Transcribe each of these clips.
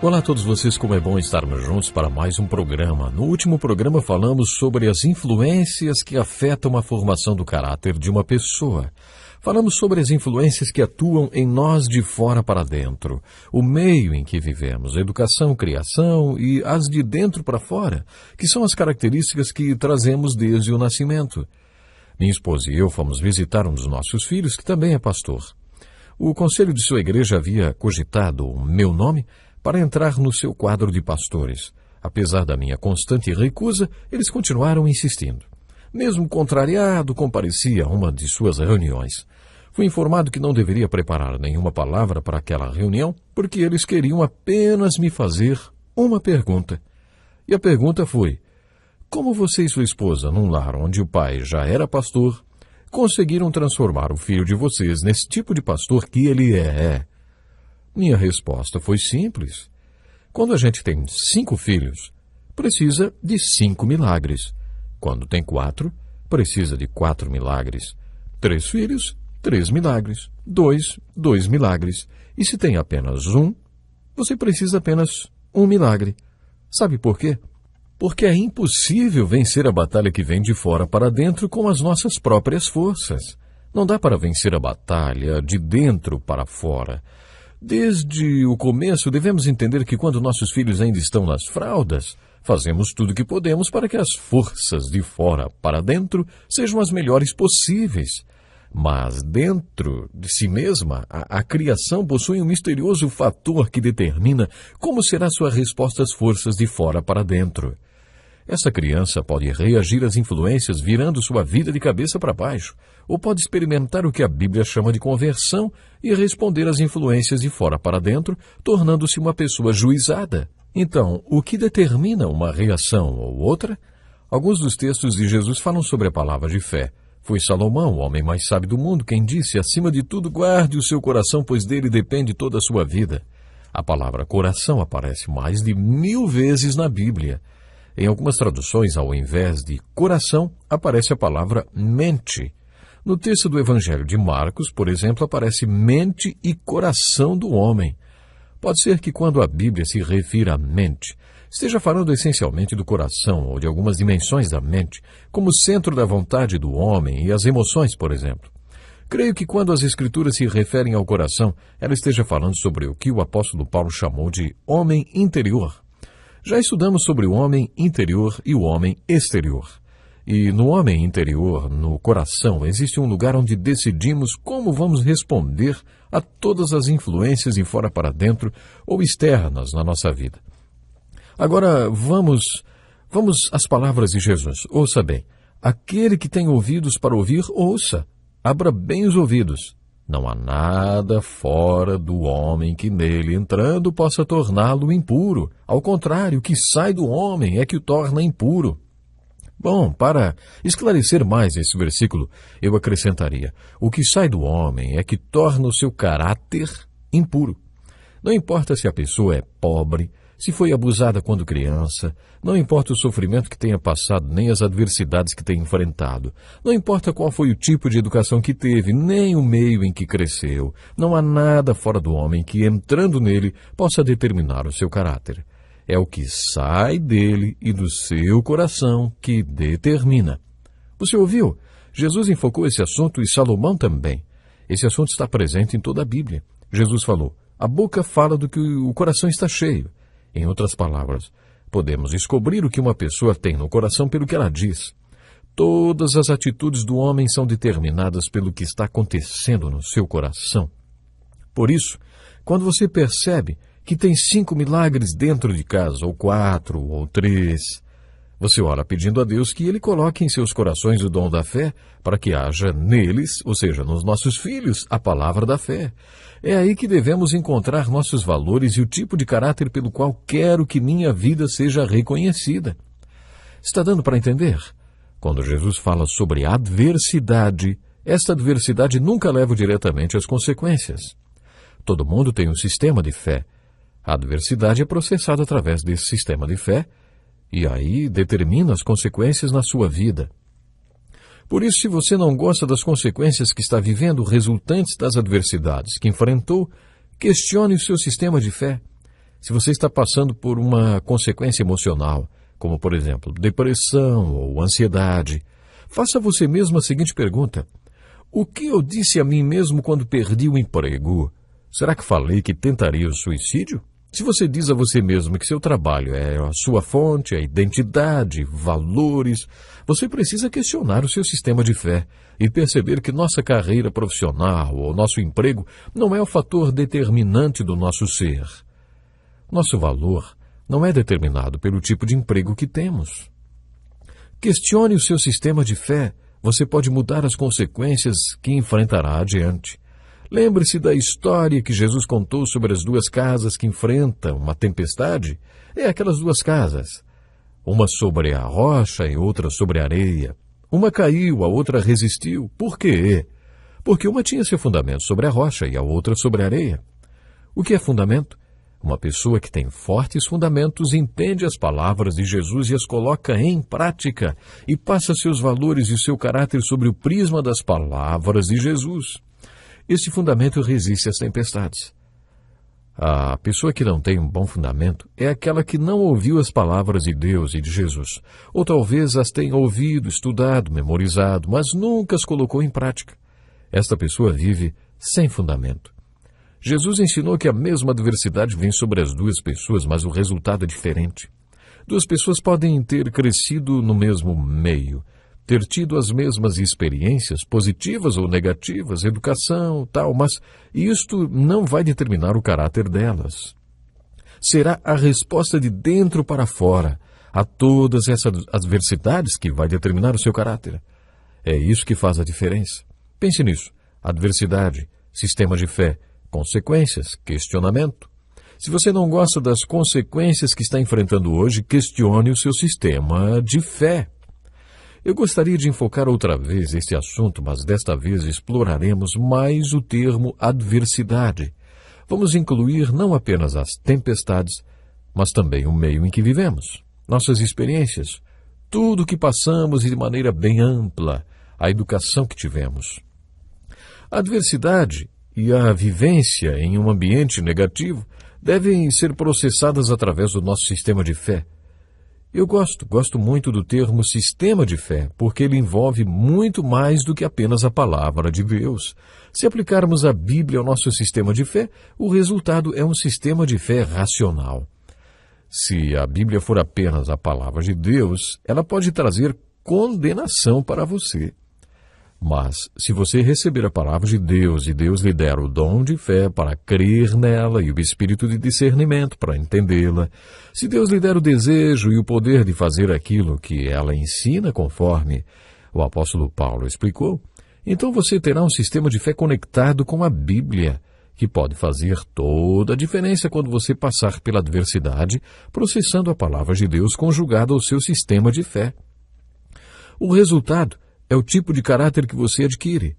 Olá a todos vocês, como é bom estarmos juntos para mais um programa. No último programa falamos sobre as influências que afetam a formação do caráter de uma pessoa. Falamos sobre as influências que atuam em nós de fora para dentro, o meio em que vivemos, educação, criação e as de dentro para fora, que são as características que trazemos desde o nascimento. Minha esposa e eu fomos visitar um dos nossos filhos, que também é pastor. O conselho de sua igreja havia cogitado o meu nome para entrar no seu quadro de pastores. Apesar da minha constante recusa, eles continuaram insistindo. Mesmo contrariado, compareci a uma de suas reuniões. Fui informado que não deveria preparar nenhuma palavra para aquela reunião, porque eles queriam apenas me fazer uma pergunta. E a pergunta foi: como você e sua esposa, num lar onde o pai já era pastor, conseguiram transformar o filho de vocês nesse tipo de pastor que ele é? Minha resposta foi simples. Quando a gente tem 5 filhos, precisa de 5 milagres. Quando tem 4, precisa de 4 milagres. 3 filhos, 3 milagres. 2 milagres. E se tem apenas um, você precisa apenas um milagre. Sabe por quê? Porque é impossível vencer a batalha que vem de fora para dentro com as nossas próprias forças. Não dá para vencer a batalha de dentro para fora. Desde o começo, devemos entender que quando nossos filhos ainda estão nas fraldas, fazemos tudo o que podemos para que as forças de fora para dentro sejam as melhores possíveis. Mas dentro de si mesma, a criação possui um misterioso fator que determina como será sua resposta às forças de fora para dentro. Essa criança pode reagir às influências virando sua vida de cabeça para baixo, ou pode experimentar o que a Bíblia chama de conversão e responder às influências de fora para dentro, tornando-se uma pessoa juizada. Então, o que determina uma reação ou outra? Alguns dos textos de Jesus falam sobre a palavra de fé. Foi Salomão, o homem mais sábio do mundo, quem disse: acima de tudo, guarde o seu coração, pois dele depende toda a sua vida. A palavra coração aparece mais de 1000 vezes na Bíblia. Em algumas traduções, ao invés de coração, aparece a palavra mente. No texto do Evangelho de Marcos, por exemplo, aparece mente e coração do homem. Pode ser que quando a Bíblia se refira à mente, esteja falando essencialmente do coração ou de algumas dimensões da mente, como centro da vontade do homem e as emoções, por exemplo. Creio que quando as Escrituras se referem ao coração, ela esteja falando sobre o que o apóstolo Paulo chamou de homem interior. Já estudamos sobre o homem interior e o homem exterior. E no homem interior, no coração, existe um lugar onde decidimos como vamos responder a todas as influências de fora para dentro ou externas na nossa vida. Agora, vamos às palavras de Jesus. Ouça bem. Aquele que tem ouvidos para ouvir, ouça. Abra bem os ouvidos. Não há nada fora do homem que nele entrando possa torná-lo impuro. Ao contrário, o que sai do homem é que o torna impuro. Bom, para esclarecer mais esse versículo, eu acrescentaria: o que sai do homem é que torna o seu caráter impuro. Não importa se a pessoa é pobre, se foi abusada quando criança, não importa o sofrimento que tenha passado, nem as adversidades que tenha enfrentado, não importa qual foi o tipo de educação que teve, nem o meio em que cresceu, não há nada fora do homem que, entrando nele, possa determinar o seu caráter. É o que sai dele e do seu coração que determina. Você ouviu? Jesus enfocou esse assunto e Salomão também. Esse assunto está presente em toda a Bíblia. Jesus falou: a boca fala do que o coração está cheio. Em outras palavras, podemos descobrir o que uma pessoa tem no coração pelo que ela diz. Todas as atitudes do homem são determinadas pelo que está acontecendo no seu coração. Por isso, quando você percebe que tem 5 milagres dentro de casa, ou 4, ou 3, você ora pedindo a Deus que Ele coloque em seus corações o dom da fé, para que haja neles, ou seja, nos nossos filhos, a palavra da fé. É aí que devemos encontrar nossos valores e o tipo de caráter pelo qual quero que minha vida seja reconhecida. Está dando para entender? Quando Jesus fala sobre adversidade, esta adversidade nunca leva diretamente às consequências. Todo mundo tem um sistema de fé. A adversidade é processada através desse sistema de fé, e aí determina as consequências na sua vida. Por isso, se você não gosta das consequências que está vivendo resultantes das adversidades que enfrentou, questione o seu sistema de fé. Se você está passando por uma consequência emocional, como por exemplo, depressão ou ansiedade, faça a você mesmo a seguinte pergunta: o que eu disse a mim mesmo quando perdi o emprego? Será que falei que tentaria o suicídio? Se você diz a você mesmo que seu trabalho é a sua fonte, a identidade, valores, você precisa questionar o seu sistema de fé e perceber que nossa carreira profissional ou nosso emprego não é o fator determinante do nosso ser. Nosso valor não é determinado pelo tipo de emprego que temos. Questione o seu sistema de fé. Você pode mudar as consequências que enfrentará adiante. Lembre-se da história que Jesus contou sobre as duas casas que enfrentam uma tempestade. É aquelas duas casas. Uma sobre a rocha e outra sobre a areia. Uma caiu, a outra resistiu. Por quê? Porque uma tinha seu fundamento sobre a rocha e a outra sobre a areia. O que é fundamento? Uma pessoa que tem fortes fundamentos entende as palavras de Jesus e as coloca em prática e passa seus valores e seu caráter sobre o prisma das palavras de Jesus. Esse fundamento resiste às tempestades. A pessoa que não tem um bom fundamento é aquela que não ouviu as palavras de Deus e de Jesus, ou talvez as tenha ouvido, estudado, memorizado, mas nunca as colocou em prática. Esta pessoa vive sem fundamento. Jesus ensinou que a mesma adversidade vem sobre as duas pessoas, mas o resultado é diferente. Duas pessoas podem ter crescido no mesmo meio, ter tido as mesmas experiências, positivas ou negativas, educação, tal, mas isto não vai determinar o caráter delas. Será a resposta de dentro para fora a todas essas adversidades que vai determinar o seu caráter. É isso que faz a diferença. Pense nisso. Adversidade, sistema de fé, consequências, questionamento. Se você não gosta das consequências que está enfrentando hoje, questione o seu sistema de fé. Eu gostaria de enfocar outra vez este assunto, mas desta vez exploraremos mais o termo adversidade. Vamos incluir não apenas as tempestades, mas também o meio em que vivemos, nossas experiências, tudo o que passamos e de maneira bem ampla, a educação que tivemos. A adversidade e a vivência em um ambiente negativo devem ser processadas através do nosso sistema de fé. Eu gosto muito do termo sistema de fé, porque ele envolve muito mais do que apenas a palavra de Deus. Se aplicarmos a Bíblia ao nosso sistema de fé, o resultado é um sistema de fé racional. Se a Bíblia for apenas a palavra de Deus, ela pode trazer condenação para você. Mas, se você receber a palavra de Deus e Deus lhe der o dom de fé para crer nela e o espírito de discernimento para entendê-la, se Deus lhe der o desejo e o poder de fazer aquilo que ela ensina conforme o apóstolo Paulo explicou, então você terá um sistema de fé conectado com a Bíblia, que pode fazer toda a diferença quando você passar pela adversidade, processando a palavra de Deus conjugada ao seu sistema de fé. O resultado é o tipo de caráter que você adquire.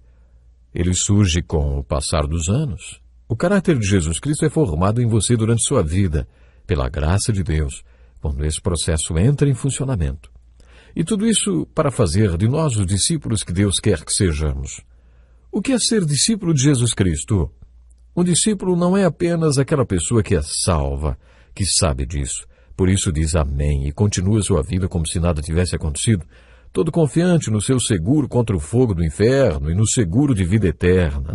Ele surge com o passar dos anos. O caráter de Jesus Cristo é formado em você durante sua vida, pela graça de Deus, quando esse processo entra em funcionamento. E tudo isso para fazer de nós os discípulos que Deus quer que sejamos. O que é ser discípulo de Jesus Cristo? Um discípulo não é apenas aquela pessoa que é salva, que sabe disso, por isso diz amém e continua sua vida como se nada tivesse acontecido, todo confiante no seu seguro contra o fogo do inferno e no seguro de vida eterna.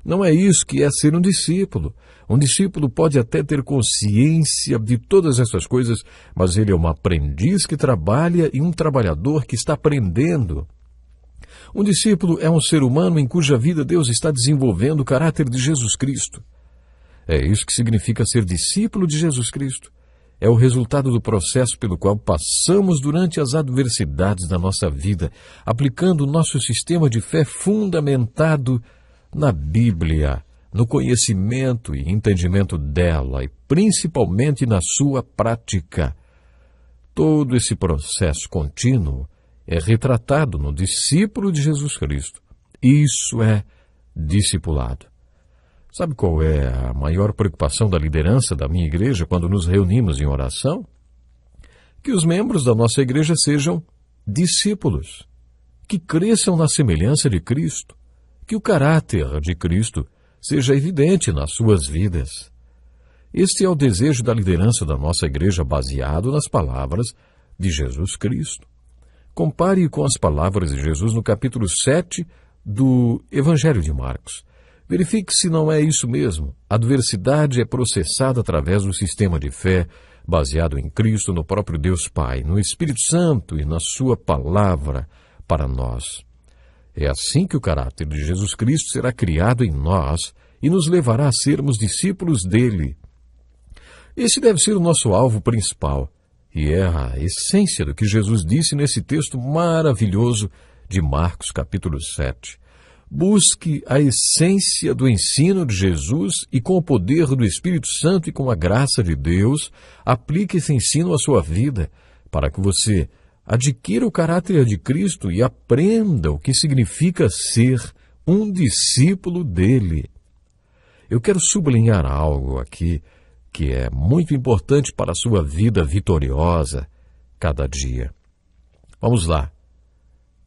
Não é isso que é ser um discípulo. Um discípulo pode até ter consciência de todas essas coisas, mas ele é um aprendiz que trabalha e um trabalhador que está aprendendo. Um discípulo é um ser humano em cuja vida Deus está desenvolvendo o caráter de Jesus Cristo. É isso que significa ser discípulo de Jesus Cristo. É o resultado do processo pelo qual passamos durante as adversidades da nossa vida, aplicando o nosso sistema de fé fundamentado na Bíblia, no conhecimento e entendimento dela e principalmente na sua prática. Todo esse processo contínuo é retratado no discípulo de Jesus Cristo. Isso é discipulado. Sabe qual é a maior preocupação da liderança da minha igreja quando nos reunimos em oração? Que os membros da nossa igreja sejam discípulos, que cresçam na semelhança de Cristo, que o caráter de Cristo seja evidente nas suas vidas. Este é o desejo da liderança da nossa igreja baseado nas palavras de Jesus Cristo. Compare com as palavras de Jesus no capítulo 7 do Evangelho de Marcos. Verifique se não é isso mesmo. A adversidade é processada através do sistema de fé baseado em Cristo, no próprio Deus Pai, no Espírito Santo e na sua palavra para nós. É assim que o caráter de Jesus Cristo será criado em nós e nos levará a sermos discípulos dele. Esse deve ser o nosso alvo principal, e é a essência do que Jesus disse nesse texto maravilhoso de Marcos, capítulo 7. Busque a essência do ensino de Jesus e, com o poder do Espírito Santo e com a graça de Deus, aplique esse ensino à sua vida, para que você adquira o caráter de Cristo e aprenda o que significa ser um discípulo dele. Eu quero sublinhar algo aqui que é muito importante para a sua vida vitoriosa cada dia. Vamos lá.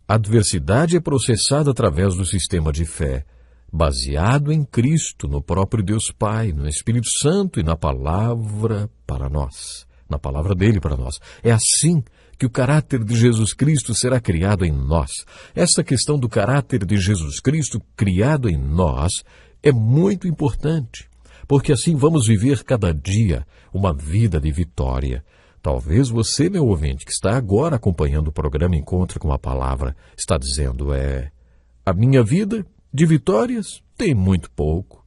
A adversidade é processada através do sistema de fé, baseado em Cristo, no próprio Deus Pai, no Espírito Santo e na palavra para nós, na palavra dele para nós. É assim que o caráter de Jesus Cristo será criado em nós. Essa questão do caráter de Jesus Cristo criado em nós é muito importante, porque assim vamos viver cada dia uma vida de vitória. Talvez você, meu ouvinte, que está agora acompanhando o programa Encontro com a Palavra, está dizendo, a minha vida de vitórias tem muito pouco.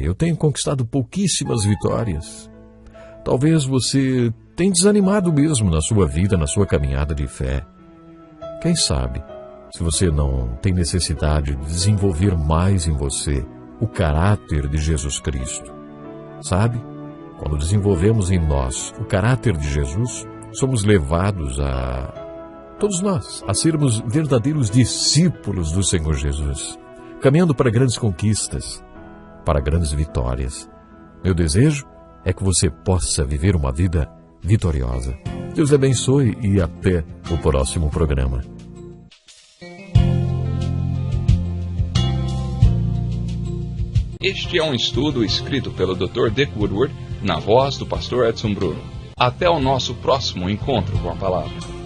Eu tenho conquistado pouquíssimas vitórias. Talvez você tenha desanimado mesmo na sua vida, na sua caminhada de fé. Quem sabe, se você não tem necessidade de desenvolver mais em você o caráter de Jesus Cristo. Sabe? Quando desenvolvemos em nós o caráter de Jesus, somos levados todos nós, a sermos verdadeiros discípulos do Senhor Jesus, caminhando para grandes conquistas, para grandes vitórias. Meu desejo é que você possa viver uma vida vitoriosa. Deus lhe abençoe e até o próximo programa. Este é um estudo escrito pelo Dr. Dick Woodward, na voz do pastor Edson Bruno. Até o nosso próximo encontro com a palavra.